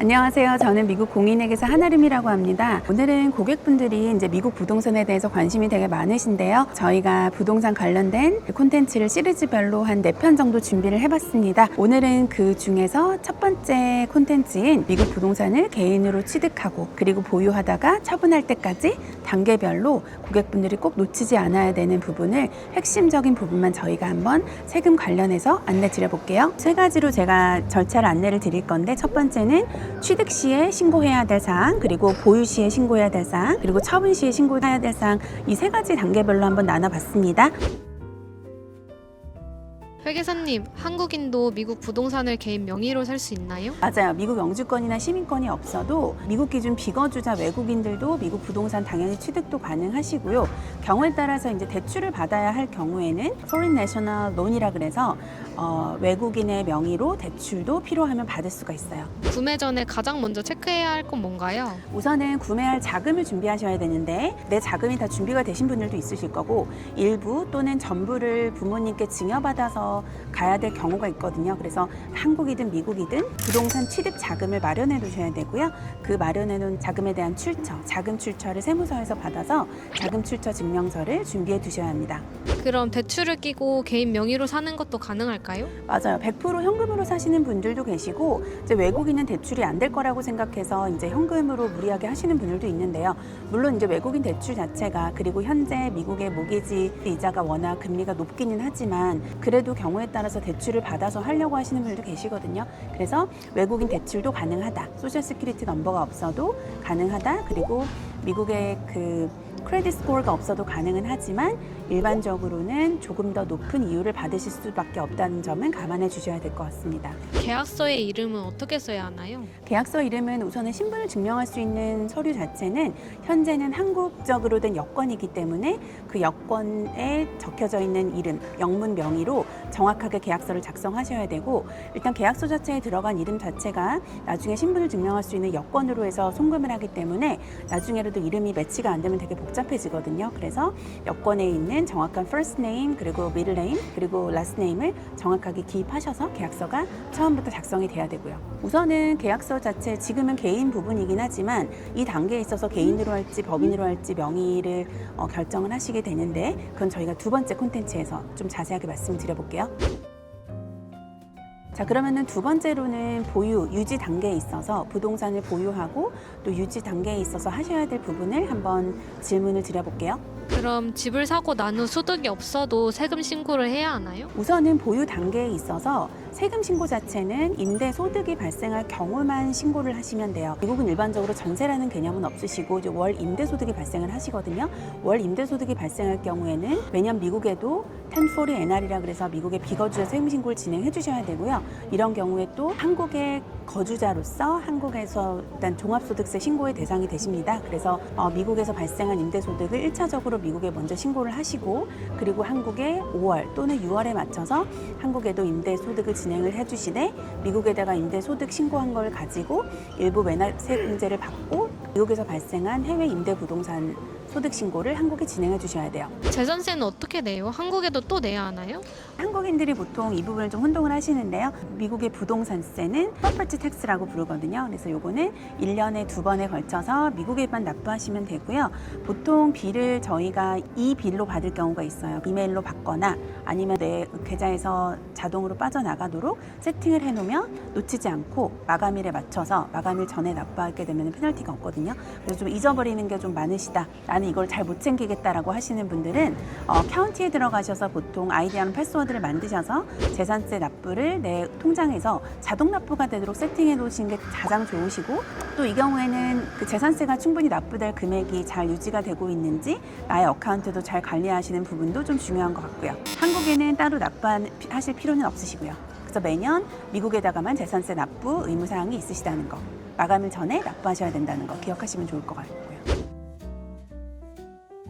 안녕하세요. 저는 미국 공인회계사 한아름이라고 합니다. 오늘은 고객분들이 이제 미국 부동산에 대해서 관심이 되게 많으신데요. 저희가 부동산 관련된 콘텐츠를 시리즈별로 한 4편 정도 준비를 해봤습니다. 오늘은 그 중에서 첫 번째 콘텐츠인 미국 부동산을 개인으로 취득하고 그리고 보유하다가 처분할 때까지 단계별로 고객분들이 꼭 놓치지 않아야 되는 부분을 핵심적인 부분만 저희가 한번 세금 관련해서 안내 드려 볼게요. 3가지로 제가 절차를 안내를 드릴 건데, 첫 번째는 취득 시에 신고해야 될 사항, 그리고 보유 시에 신고해야 될 사항, 그리고 처분 시에 신고해야 될 사항, 이 3가지 단계별로 한번 나눠봤습니다. 회계사님, 한국인도 미국 부동산을 개인 명의로 살 수 있나요? 맞아요. 미국 영주권이나 시민권이 없어도 미국 기준 비거주자 외국인들도 미국 부동산 당연히 취득도 가능하시고요. 경우에 따라서 이제 대출을 받아야 할 경우에는 Foreign National Loan이라 그래서 외국인의 명의로 대출도 필요하면 받을 수가 있어요. 구매 전에 가장 먼저 체크해야 할 건 뭔가요? 우선은 구매할 자금을 준비하셔야 되는데, 내 자금이 다 준비가 되신 분들도 있으실 거고 일부 또는 전부를 부모님께 증여받아서 가야 될 경우가 있거든요. 그래서 한국이든 미국이든 부동산 취득 자금을 마련해 두셔야 되고요. 그 마련해 놓은 자금에 대한 출처, 자금 출처를 세무서에서 받아서 자금 출처 증명서를 준비해 두셔야 합니다. 그럼 대출을 끼고 개인 명의로 사는 것도 가능할까요? 맞아요. 100% 현금으로 사시는 분들도 계시고, 이제 외국인은 대출이 안 될 거라고 생각해서 이제 현금으로 무리하게 하시는 분들도 있는데요. 물론 이제 외국인 대출 자체가, 그리고 현재 미국의 모기지 이자가 워낙 금리가 높기는 하지만 그래도 경우에 따라서 대출을 받아서 하려고 하시는 분들도 계시거든요. 그래서 외국인 대출도 가능하다. 소셜 시큐리티 넘버가 없어도 가능하다. 그리고 미국의 그 크레딧 스코어가 없어도 가능은 하지만 일반적으로는 조금 더 높은 이율을 받으실 수밖에 없다는 점은 감안해 주셔야 될 것 같습니다. 계약서의 이름은 어떻게 써야 하나요? 계약서 이름은 우선은 신분을 증명할 수 있는 서류 자체는 현재는 한국적으로 된 여권이기 때문에 그 여권에 적혀져 있는 이름, 영문 명의로 정확하게 계약서를 작성하셔야 되고, 일단 계약서 자체에 들어간 이름 자체가 나중에 신분을 증명할 수 있는 여권으로 해서 송금을 하기 때문에 나중에라도 이름이 매치가 안 되면 되게 복잡해지거든요. 그래서 여권에 있는 정확한 first name, 그리고 middle name, 그리고 last name을 정확하게 기입하셔서 계약서가 처음부터 작성이 돼야 되고요. 우선은 계약서 자체, 지금은 개인 부분이긴 하지만 이 단계에 있어서 개인으로 할지 법인으로 할지 명의를 결정을 하시게 되는데, 그건 저희가 2번째 콘텐츠에서 좀 자세하게 말씀드려 볼게요. 자, 그러면은 2번째로는 보유, 유지 단계에 있어서 부동산을 보유하고 또 유지 단계에 있어서 하셔야 될 부분을 한번 질문을 드려볼게요. 그럼 집을 사고 난 후 소득이 없어도 세금 신고를 해야 하나요? 우선은 보유 단계에 있어서 세금 신고 자체는 임대 소득이 발생할 경우만 신고를 하시면 돼요. 미국은 일반적으로 전세라는 개념은 없으시고 이제 월 임대 소득이 발생을 하시거든요. 월 임대 소득이 발생할 경우에는 매년 미국에도 1040 NR이라 그래서 미국의 비거주자 세금 신고를 진행해 주셔야 되고요. 이런 경우에 또 한국의 거주자로서 한국에서 일단 종합소득세 신고의 대상이 되십니다. 그래서 미국에서 발생한 임대소득을 1차적으로 미국에 먼저 신고를 하시고, 그리고 한국의 5월 또는 6월에 맞춰서 한국에도 임대소득을 진행을 해주시되, 미국에다가 임대소득 신고한 걸 가지고 일부 외납세금제를 받고 미국에서 발생한 해외 임대부동산 소득 신고를 한국에 진행해 주셔야 돼요. 재산세는 어떻게 내요? 한국에도 또 내야 하나요? 한국인들이 보통 이 부분을 좀 혼동을 하시는데요. 미국의 부동산세는 property tax라고 부르거든요. 그래서 요거는 1년에 2번에 걸쳐서 미국에만 납부하시면 되고요. 보통 비를 저희가 이 빌로 받을 경우가 있어요. 이메일로 받거나 아니면 내 계좌에서 자동으로 빠져나가도록 세팅을 해놓으면 놓치지 않고 마감일에 맞춰서 마감일 전에 납부하게 되면 페널티가 없거든요. 그래서 좀 잊어버리는 게 좀 많으시다, 나는 이걸 잘 못 챙기겠다라고 하시는 분들은 카운티에 들어가셔서 보통 아이디랑 패스워드를 만드셔서 재산세 납부를 내 통장에서 자동 납부가 되도록 세팅해 놓으시는 게 가장 좋으시고, 또 이 경우에는 그 재산세가 충분히 납부될 금액이 잘 유지가 되고 있는지 나의 어카운트도 잘 관리하시는 부분도 좀 중요한 것 같고요. 한국에는 따로 납부하실 필요는 없으시고요. 그래서 매년 미국에다가만 재산세 납부 의무사항이 있으시다는 거, 마감일 전에 납부하셔야 된다는 거 기억하시면 좋을 것 같고요.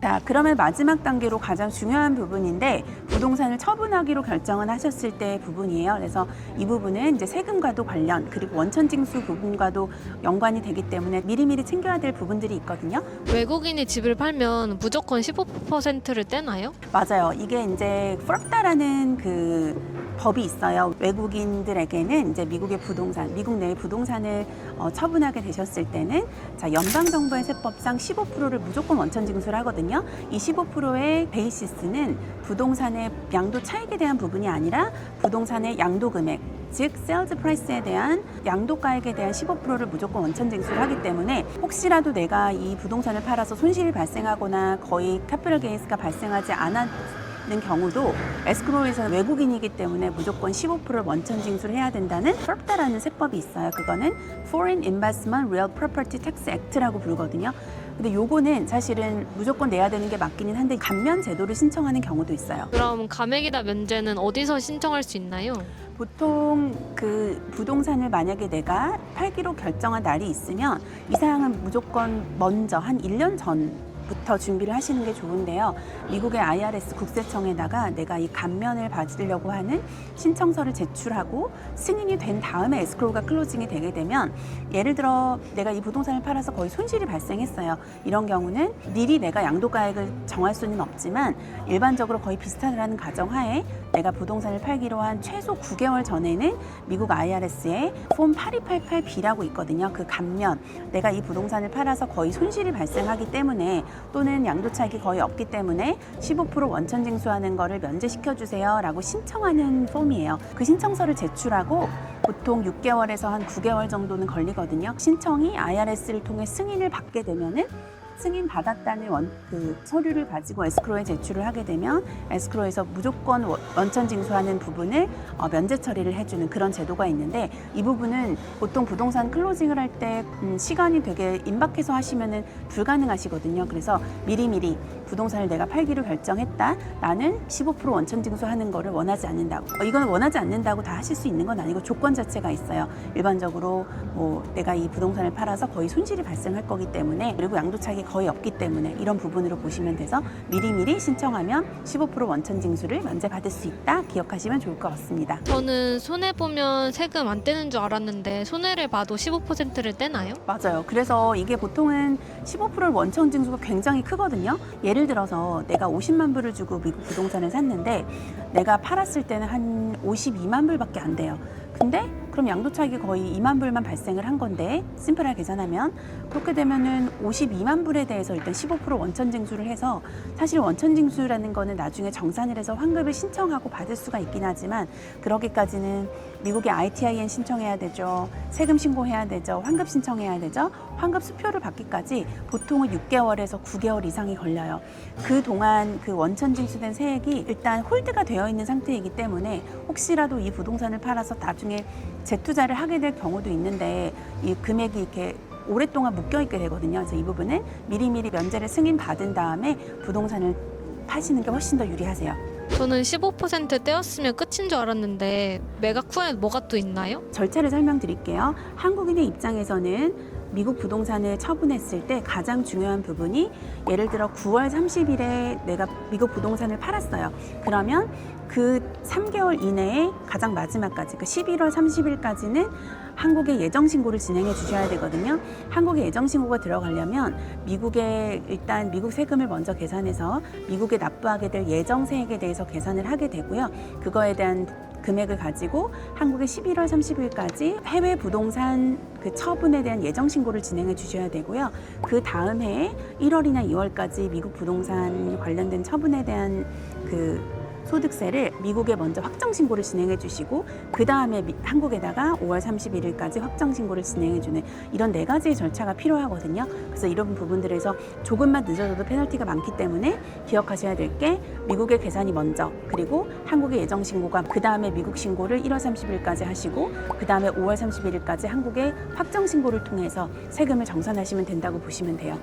자, 그러면 마지막 단계로 가장 중요한 부분인데, 부동산을 처분하기로 결정을 하셨을 때 부분이에요. 그래서 이 부분은 이제 세금과도 관련, 그리고 원천징수 부분과도 연관이 되기 때문에 미리미리 챙겨야 될 부분들이 있거든요. 외국인이 집을 팔면 무조건 15%를 떼나요? 맞아요. 이게 이제 프락다라는 그 법이 있어요. 외국인들에게는 이제 미국의 부동산, 미국 내의 부동산을 처분하게 되셨을 때는 자, 연방정부의 세법상 15%를 무조건 원천 징수를 하거든요. 이 15%의 베이시스는 부동산의 양도 차익에 대한 부분이 아니라 부동산의 양도 금액, 즉 세일즈 프라이스에 대한 양도가액에 대한 15%를 무조건 원천 징수를 하기 때문에 혹시라도 내가 이 부동산을 팔아서 손실이 발생하거나 거의 캐피털 게인스가 발생하지 않는 경우도 에스크로우에서는 외국인이기 때문에 무조건 15%를 원천 징수를 해야 된다는 FIRPTA라는 세법이 있어요. 그거는 Foreign Investment Real Property Tax Act라고 부르거든요. 근데 요거는 사실은 무조건 내야 되는 게 맞기는 한데 감면 제도를 신청하는 경우도 있어요. 그럼 감액이다 면제는 어디서 신청할 수 있나요? 보통 그 부동산을 만약에 내가 팔기로 결정한 날이 있으면 이 사항은 무조건 먼저 한 1년 전부터 준비를 하시는 게 좋은데요. 미국의 IRS 국세청에다가 내가 이 감면을 받으려고 하는 신청서를 제출하고 승인이 된 다음에 에스크로우가 클로징이 되게 되면 예를 들어 내가 이 부동산을 팔아서 거의 손실이 발생했어요. 이런 경우는 미리 내가 양도가액을 정할 수는 없지만 일반적으로 거의 비슷하다는 가정하에 내가 부동산을 팔기로 한 최소 9개월 전에는 미국 IRS에 폼 8288B라고 있거든요. 그 감면, 내가 이 부동산을 팔아서 거의 손실이 발생하기 때문에 또는 양도차익이 거의 없기 때문에 15% 원천 징수하는 거를 면제시켜 주세요 라고 신청하는 폼이에요. 그 신청서를 제출하고 보통 6개월에서 한 9개월 정도는 걸리거든요. 신청이 IRS를 통해 승인을 받게 되면은 승인 받았다는 그 서류를 가지고 에스크로에 제출을 하게 되면 에스크로에서 무조건 원천 징수하는 부분을 면제 처리를 해주는 그런 제도가 있는데 이 부분은 보통 부동산 클로징을 할 때 시간이 되게 임박해서 하시면은 불가능하시거든요. 그래서 미리미리 부동산을 내가 팔기로 결정했다. 나는 15% 원천 징수하는 거를 원하지 않는다고. 이건 원하지 않는다고 다 하실 수 있는 건 아니고 조건 자체가 있어요. 일반적으로 뭐 내가 이 부동산을 팔아서 거의 손실이 발생할 거기 때문에 그리고 양도차익이 거의 없기 때문에 이런 부분으로 보시면 돼서 미리미리 신청하면 15% 원천 징수를 면제받을 수 있다. 기억하시면 좋을 것 같습니다. 저는 손해보면 세금 안 떼는 줄 알았는데 손해를 봐도 15%를 떼나요? 맞아요. 그래서 이게 보통은 15%를 원천 징수가 굉장히 크거든요. 예를 들어서 내가 50만 불을 주고 미국 부동산을 샀는데 내가 팔았을 때는 한 52만 불밖에 안 돼요. 근데 그럼 양도차익이 거의 2만 불만 발생을 한 건데 심플하게 계산하면 그렇게 되면은 52만 불에 대해서 일단 15% 원천 징수를 해서 사실 원천 징수라는 거는 나중에 정산을 해서 환급을 신청하고 받을 수가 있긴 하지만 그러기까지는 미국의 ITIN 신청해야 되죠. 세금 신고해야 되죠. 환급 신청해야 되죠. 환급 수표를 받기까지 보통은 6개월에서 9개월 이상이 걸려요. 그동안 그 원천 징수된 세액이 일단 홀드가 되어 있는 상태이기 때문에 혹시라도 이 부동산을 팔아서 나중에 재투자를 하게 될 경우도 있는데 이 금액이 이렇게 오랫동안 묶여있게 되거든요. 그래서 이 부분은 미리미리 면제를 승인받은 다음에 부동산을 파시는 게 훨씬 더 유리하세요. 저는 15% 떼었으면 끝인 줄 알았는데 매각 후에 뭐가 또 있나요? 절차를 설명드릴게요. 한국인의 입장에서는 미국 부동산을 처분했을 때 가장 중요한 부분이 예를 들어 9월 30일에 내가 미국 부동산을 팔았어요. 그러면 그 3개월 이내에 가장 마지막까지 그 11월 30일까지는 한국에 예정신고를 진행해 주셔야 되거든요. 한국에 예정신고가 들어가려면 미국에 일단 미국 세금을 먼저 계산해서 미국에 납부하게 될 예정세액에 대해서 계산을 하게 되고요. 그거에 대한 금액을 가지고 한국에 11월 30일까지 해외 부동산 그 처분에 대한 예정 신고를 진행해 주셔야 되고요. 그 다음 해에 1월이나 2월까지 미국 부동산 관련된 처분에 대한 그 소득세를 미국에 먼저 확정 신고를 진행해 주시고 그 다음에 한국에다가 5월 31일까지 확정 신고를 진행해 주는 이런 4가지의 절차가 필요하거든요. 그래서 이런 부분들에서 조금만 늦어져도 페널티가 많기 때문에 기억하셔야 될 게 미국의 계산이 먼저 그리고 한국의 예정 신고가 그 다음에 미국 신고를 1월 30일까지 하시고 그 다음에 5월 31일까지 한국의 확정 신고를 통해서 세금을 정산하시면 된다고 보시면 돼요.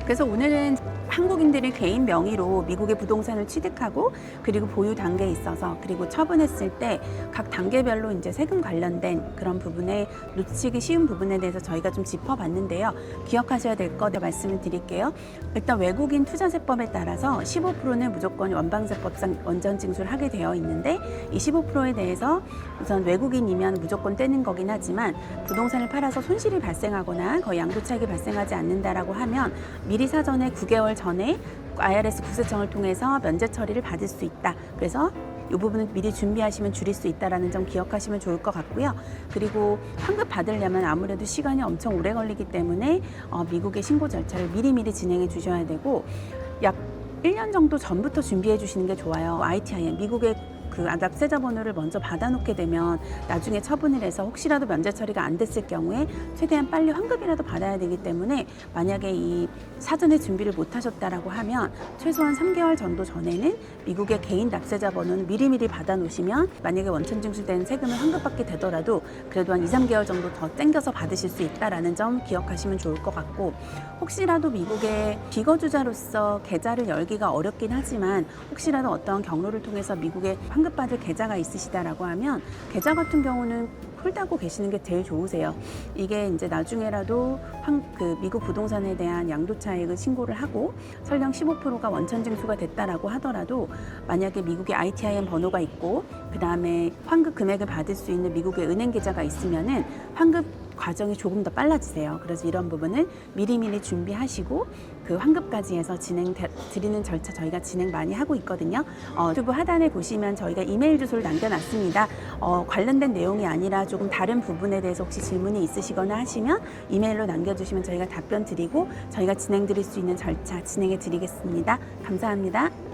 그래서 오늘은 한국인들이 개인 명의로 미국의 부동산을 취득하고 그리고 보유 단계에 있어서 그리고 처분했을 때 각 단계별로 이제 세금 관련된 그런 부분에 놓치기 쉬운 부분에 대해서 저희가 좀 짚어봤는데요. 기억하셔야 될 거 말씀을 드릴게요. 일단 외국인 투자세법에 따라서 15%는 무조건 연방세법상 원천 징수를 하게 되어 있는데 이 15%에 대해서 우선 외국인이면 무조건 떼는 거긴 하지만 부동산을 팔아서 손실이 발생하거나 거의 양도차익이 발생하지 않는다라고 하면 미리 사전에 9개월 전에 IRS 국세청을 통해서 면제 처리를 받을 수 있다. 그래서 이 부분은 미리 준비하시면 줄일 수 있다는 점 기억하시면 좋을 것 같고요. 그리고 환급 받으려면 아무래도 시간이 엄청 오래 걸리기 때문에 미국의 신고 절차를 미리미리 진행해 주셔야 되고 약 1년 정도 전부터 준비해 주시는 게 좋아요. ITIN, 미국의 그 납세자 번호를 먼저 받아놓게 되면 나중에 처분을 해서 혹시라도 면제 처리가 안 됐을 경우에 최대한 빨리 환급이라도 받아야 되기 때문에 만약에 이 사전에 준비를 못 하셨다라고 하면 최소한 3개월 정도 전에는 미국의 개인 납세자 번호는 미리미리 받아놓으시면 만약에 원천 징수된 세금을 환급받게 되더라도 그래도 한 2, 3개월 정도 더 땡겨서 받으실 수 있다는 점 기억하시면 좋을 것 같고 혹시라도 미국의 비거주자로서 계좌를 열기가 어렵긴 하지만 혹시라도 어떤 경로를 통해서 미국에 환급받을 계좌가 있으시다라고 하면 계좌 같은 경우는 홀드하고 계시는 게 제일 좋으세요. 이게 이제 나중에라도 미국 부동산에 대한 양도차익을 신고를 하고 설령 15%가 원천 징수가 됐다라고 하더라도 만약에 미국의 ITIN 번호가 있고 그 다음에 환급 금액을 받을 수 있는 미국의 은행 계좌가 있으면은 환급 과정이 조금 더 빨라지세요. 그래서 이런 부분은 미리미리 준비하시고 그 환급까지 해서 드리는 절차 저희가 진행 많이 하고 있거든요. 유튜브 하단에 보시면 저희가 이메일 주소를 남겨놨습니다. 관련된 내용이 아니라 조금 다른 부분에 대해서 혹시 질문이 있으시거나 하시면 이메일로 남겨주시면 저희가 답변 드리고 저희가 진행 드릴 수 있는 절차 진행해 드리겠습니다. 감사합니다.